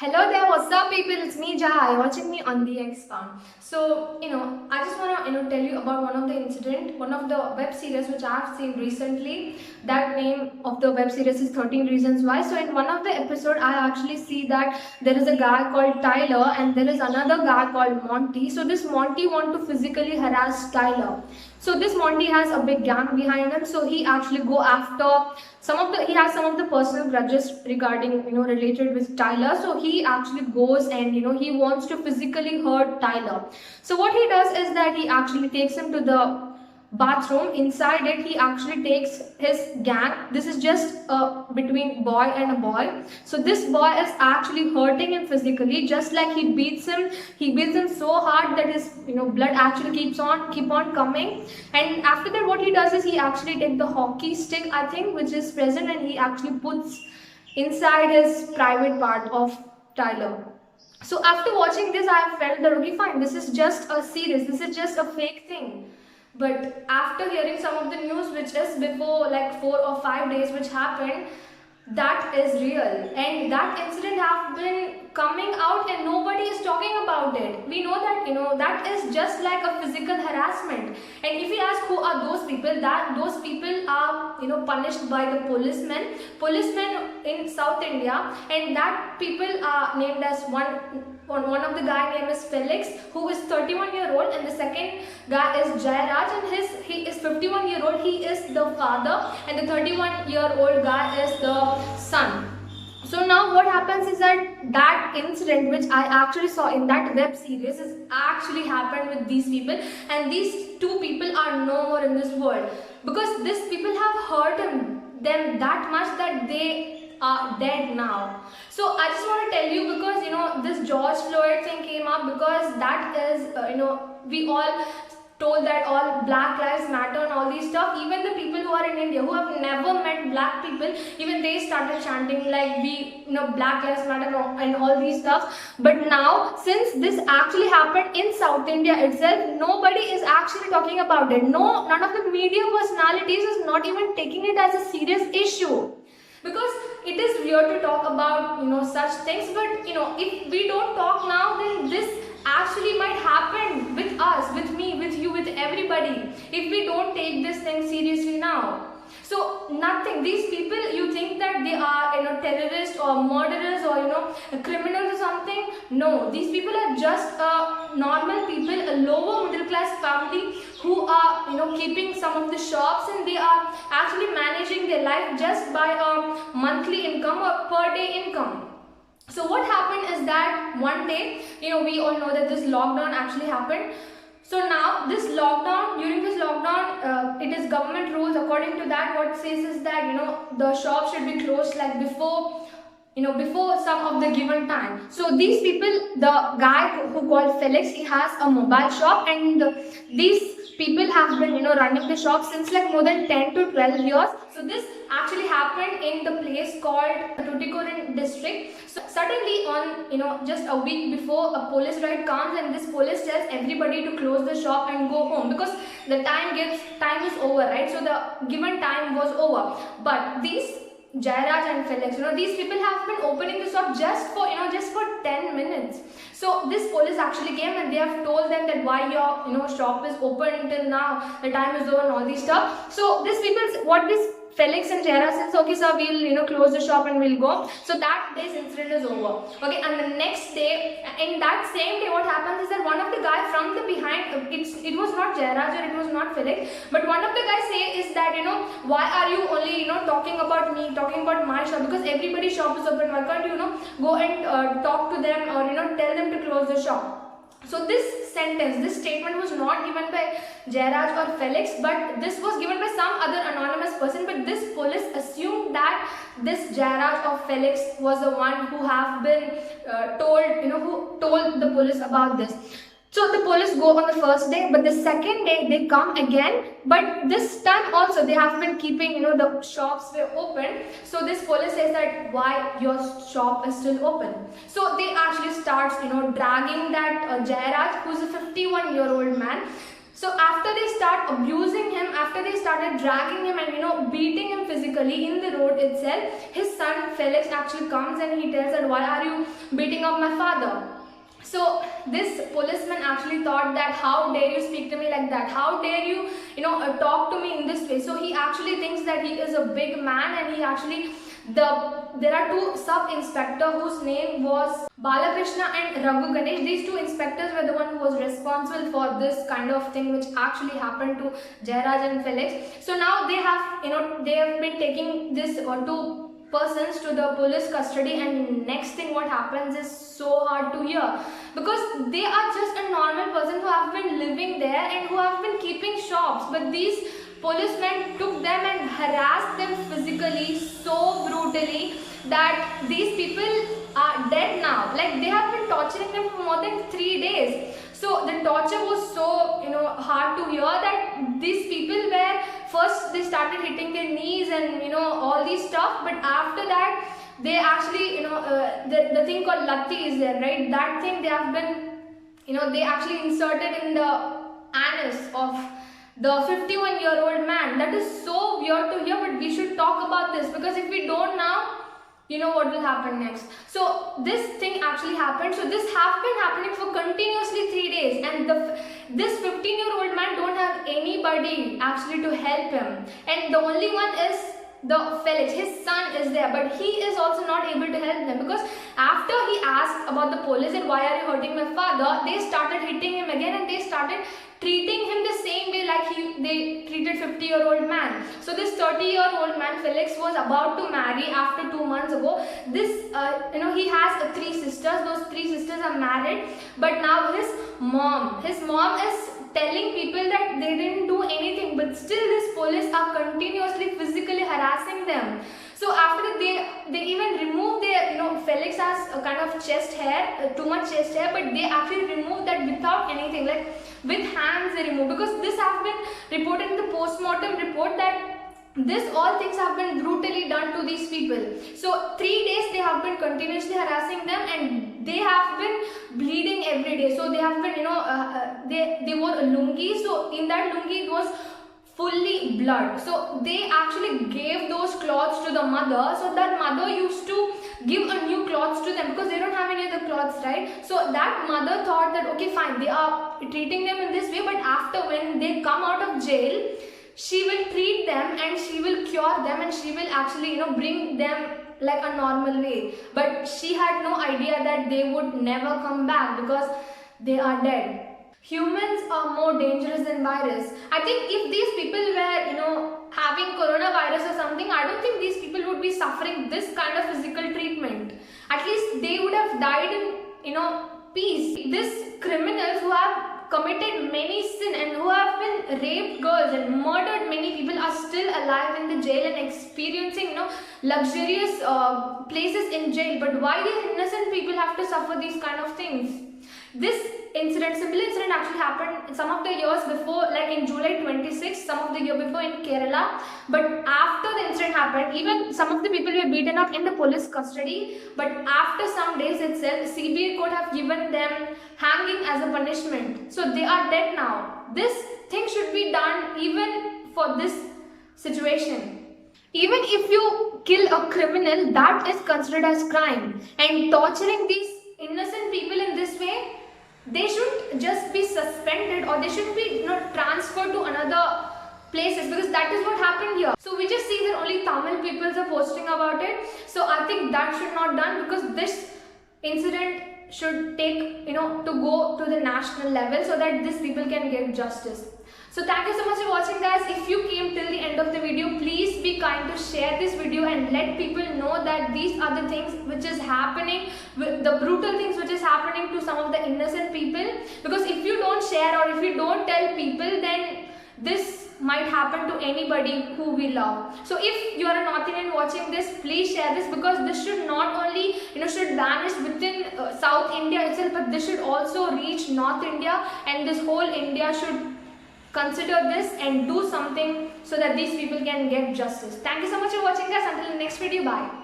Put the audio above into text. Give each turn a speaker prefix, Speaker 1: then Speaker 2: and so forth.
Speaker 1: Hello there, what's up people? It's me Jai, watching me on the X Farm. So, I just wanna tell you about one of the web series which I've seen recently. That name of the web series is 13 Reasons Why. So in one of the episode I actually see that there is a guy called Tyler and there is another guy called Monty. So this Monty want to physically harass Tyler. So this Monty has a big gang behind him, so he actually go after he has some of the personal grudges regarding related with Tyler. So he actually goes and he wants to physically hurt Tyler. So what he does is that he actually takes him to the bathroom. Inside it he actually takes his gang. This is just between boy and a boy. So this boy is actually hurting him physically, just like he beats him so hard that his blood actually keep on coming. And after that what he does is he actually take the hockey stick, I think, which is present, and he actually puts inside his private part of Tyler. So after watching this I felt that okay fine, this is just a series, this is just a fake thing. But after hearing some of the news which is before like 4 or 5 days which happened, that is real, and that incident have been coming out and nobody is talking about it. We know that that is just like a physical harassment. And if we ask who are those people, that those people are punished by the policemen in South India, and that people are named as one of the guy name is Felix, who is 31-year-old, and the second guy is Jairaj, and he is 51-year-old. He is the father, and the 31-year-old guy is the son. So now what happens is that incident which I actually saw in that web series is actually happened with these people, and these two people are no more in this world because these people have hurt them that much that they are dead now. So I just want to tell you, because this George Floyd thing came up, because that is we all told that all black lives matter and all these stuff. Even the people who are in India who have never met black people, even they started chanting like we black lives matter and all these stuff. But now since this actually happened in South India itself, nobody is actually talking about it. None of the media personalities is not even taking it as a serious issue, because it is weird to talk about such things. But if we don't talk now, then this actually might happen with us, with me, with you, with everybody, if we don't take this thing seriously now. So nothing, these people, you think that they are terrorists or murderers or criminals or something. No, these people are just normal people, a lower middle class family who are keeping some of the shops, and they are actually managing their life just by a monthly income or per day income. So what happened is that one day, we all know that this lockdown actually happened. So now during this lockdown, it is government rules. According to that, what says is that the shop should be closed like before some of the given time. So these people, the guy who called Felix, he has a mobile shop, and these people have been running the shop since like more than 10 to 12 years. So this actually happened in the place called Tuticorin district. So suddenly on just a week before, a police ride comes, and this police tells everybody to close the shop and go home because the time is over, right? So the given time was over. But these Jairaj and Felix, these people have been opening the shop just for 10 minutes. So this police actually came and they have told them that why your shop is open until now, the time is over and all these stuff. So these people, what this Felix and Jairaj says, okay sir, we'll close the shop and we'll go. So that day's incident is over. Okay, and the next day, in that same day, what happens is that one of the guy from the behind, it was not Jairaj or it was not Felix, but one of the guys say is that why are you only talking about me, talking about my shop, because everybody's shop is open. Why can't you go and talk to them or tell them to close the shop? So this statement was not given by Jairaj or Felix, but this was given by some other anonymous person. But this police assumed that this Jairaj or Felix was the one who have been who told the police about this. So the police go on the first day, but the second day they come again. But this time also they have been keeping, the shops were open. So this police says that why your shop is still open. So they actually starts, dragging that Jairaj, who's a 51-year-old man. So after they start abusing him, after they started dragging him and beating him physically in the road itself, his son Felix actually comes and he tells that, why are you beating up my father? So this policeman actually thought that, how dare you speak to me like that? How dare you, talk to me in this way? So he actually thinks that he is a big man, and he actually, there are two sub-inspector whose name was Balakrishna and Raghu Ganesh. These two inspectors were the one who was responsible for this kind of thing which actually happened to Jairaj and Felix. So now they have, they have been taking this two persons to the police custody, and next thing what happens is so hard to hear, because they are just a normal person who have been living there and who have been keeping shops, but these policemen took them and harassed them physically so brutally that these people are dead now. Like, they have been torturing them for more than 3 days. So the torture was so hard to hear that these people were, first they started hitting their knees and all these stuff, but after that they actually the thing called latti is there, right? That thing they have been they actually inserted in the anus of the 51-year-old man. That is so weird to hear, but we should talk about this, because if we don't now, what will happen next. So this thing actually happened. So this have been happening for continuously 3 days, and this 15-year-old man don't have anybody actually to help him, and the only one is the Felix. His son is there, but he is also not able to help them, because after he asked about the police and why are you hurting my father, they started hitting him again, and they started treating him the same way like they treated 50-year-old man. So this 30-year-old man Felix was about to marry after 2 months ago. This he has 3 sisters. Those 3 sisters are married, but now his mom is telling people that they didn't do anything, but still these police are continuously physically harassing them. So after that, they even remove their, Felix has a kind of chest hair, too much chest hair, but they actually remove that without anything, like with hands they remove, because this have been reported in the post-mortem report that this all things have been brutally done to these people. So 3 days they have been continuously harassing them, and they have been bleeding every day. So they have been, they wore a lungi. So in that lungi it was fully blood. So they actually gave those cloths to the mother, so that mother used to give a new clothes to them, because they don't have any other clothes, right? So that mother thought that, okay fine, they are treating them in this way, but after, when they come out of jail, she will treat them and she will cure them, and she will actually bring them like a normal way. But she had no idea that they would never come back, because they are dead. Humans are more dangerous than virus. I think if these people were having coronavirus or something, I don't think these people would be suffering this kind of physical treatment. At least they would have died in peace. These criminals who have committed many sin and who have been raped girls and murdered many people are still alive in the jail and experiencing luxurious places in jail. But why these innocent people have to suffer these kind of things? This similar incident actually happened some of the years before, like in July 26, some of the year before in Kerala. But after the incident happened, even some of the people were beaten up in the police custody. But after some days itself, CBI court have given them hanging as a punishment. So they are dead now. This thing should be done even for this situation. Even if you kill a criminal, that is considered as crime. And torturing these innocent people in this way, they should just be suspended, or they should be transferred to another places, because that is what happened here. So we just see that only Tamil people are posting about it. So I think that should not done, because this incident should take to go to the national level, so that these people can get justice. So thank you so much for watching, guys. If you came till the end of the video, please be kind to share this video and let people know that these are the things which is happening, the brutal things which is happening to some of the innocent people. Because if you don't share or if you don't tell people, then this might happen to anybody who we love. So if you are a North Indian watching this, please share this, because this should not only should vanish within South India itself, but this should also reach North India, and this whole India should consider this and do something so that these people can get justice. Thank you so much for watching, guys. Until the next video, bye.